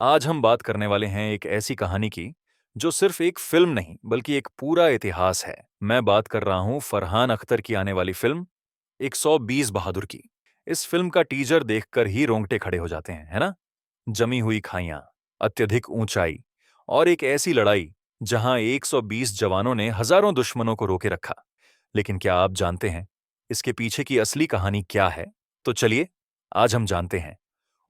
आज हम बात करने वाले हैं एक ऐसी कहानी की जो सिर्फ एक फिल्म नहीं बल्कि एक पूरा इतिहास है। मैं बात कर रहा हूं फरहान अख्तर की आने वाली फिल्म 120 बहादुर की। इस फिल्म का टीजर देखकर ही रोंगटे खड़े हो जाते हैं, है ना? जमी हुई खाइयां, अत्यधिक ऊंचाई और एक ऐसी लड़ाई जहां 120 जवानों ने हजारों दुश्मनों को रोके रखा। लेकिन क्या आप जानते हैं इसके पीछे की असली कहानी क्या है? तो चलिए आज हम जानते हैं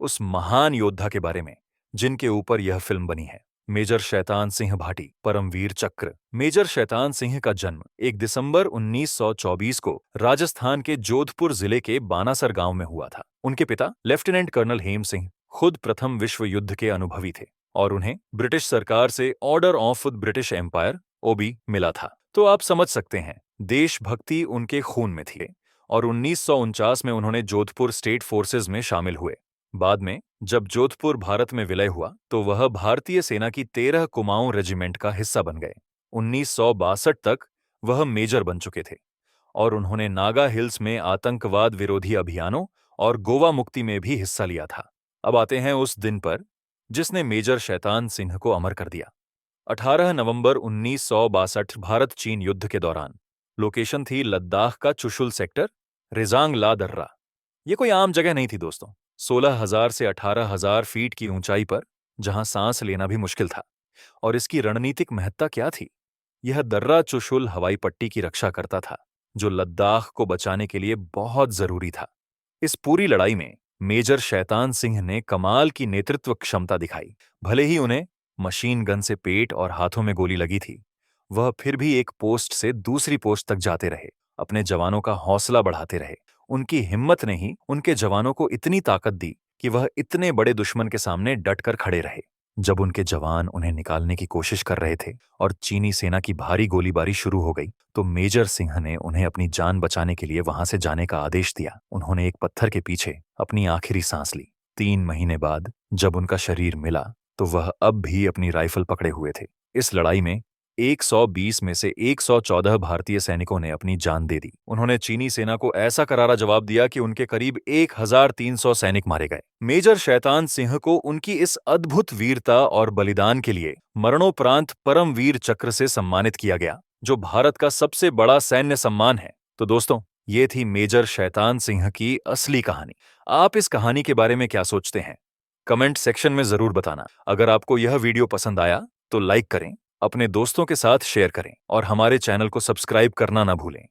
उस महान योद्धा के बारे में जिनके ऊपर यह फिल्म बनी है। मेजर शैतान सिंह भाटी, परमवीर चक्र। मेजर शैतान सिंह का जन्म 1 दिसंबर 1924 को राजस्थान के जोधपुर जिले के बानासर गांव में हुआ था। उनके पिता लेफ्टिनेंट कर्नल हेम सिंह खुद प्रथम विश्व युद्ध के अनुभवी थे और उन्हें ब्रिटिश सरकार से ऑर्डर ऑफ ब्रिटिश एम्पायर ओबी मिला था। तो आप समझ सकते हैं देशभक्ति उनके खून में थी और 1949 में उन्होंने जोधपुर स्टेट फोर्सेज में शामिल हुए। बाद में जब जोधपुर भारत में विलय हुआ तो वह भारतीय सेना की 13 कुमाऊं रेजिमेंट का हिस्सा बन गए। 1962 तक वह मेजर बन चुके थे और उन्होंने नागा हिल्स में आतंकवाद विरोधी अभियानों और गोवा मुक्ति में भी हिस्सा लिया था। अब आते हैं उस दिन पर जिसने मेजर शैतान सिंह को अमर कर दिया। 18 नवंबर 1962 भारत चीन युद्ध के दौरान लोकेशन थी लद्दाख का चुशुल सेक्टर, रिजांग ला दर्रा। ये कोई आम जगह नहीं थी दोस्तों। 16,000 से 18,000 फीट की ऊंचाई पर जहां सांस लेना भी मुश्किल था। और इसकी रणनीतिक महत्ता क्या थी? यह दर्रा चुशुल हवाई पट्टी की रक्षा करता था जो लद्दाख को बचाने के लिए बहुत जरूरी था। इस पूरी लड़ाई में मेजर शैतान सिंह ने कमाल की नेतृत्व क्षमता दिखाई। भले ही उन्हें मशीन गन से पेट और हाथों में गोली लगी थी, वह फिर भी एक पोस्ट से दूसरी पोस्ट तक जाते रहे, अपने जवानों का हौसला बढ़ाते रहे। उनकी हिम्मत ने ही उनके जवानों को इतनी ताकत दी कि वह इतने बड़े दुश्मन के सामने डटकर खड़े रहे। जब उनके जवान उन्हें निकालने की कोशिश कर रहे थे और चीनी सेना की भारी गोलीबारी शुरू हो गई, तो मेजर सिंह ने उन्हें अपनी जान बचाने के लिए वहां से जाने का आदेश दिया। उन्होंने एक पत्थर के पीछे अपनी आखिरी सांस ली। 3 महीने बाद जब उनका शरीर मिला तो वह अब भी अपनी राइफल पकड़े हुए थे। इस लड़ाई में 120 में से 114 भारतीय सैनिकों ने अपनी जान दे दी। उन्होंने चीनी सेना को ऐसा करारा जवाब दिया कि उनके करीब 1300 सैनिक मारे गए। मेजर शैतान सिंह को उनकी इस अद्भुत वीरता और बलिदान के लिए मरणोपरांत परमवीर चक्र से सम्मानित किया गया, जो भारत का सबसे बड़ा सैन्य सम्मान है। तो दोस्तों, ये थी मेजर शैतान सिंह की असली कहानी। आप इस कहानी के बारे में क्या सोचते हैं? कमेंट सेक्शन में जरूर बताना। अगर आपको यह वीडियो पसंद आया तो लाइक करें, अपने दोस्तों के साथ शेयर करें और हमारे चैनल को सब्सक्राइब करना ना भूलें।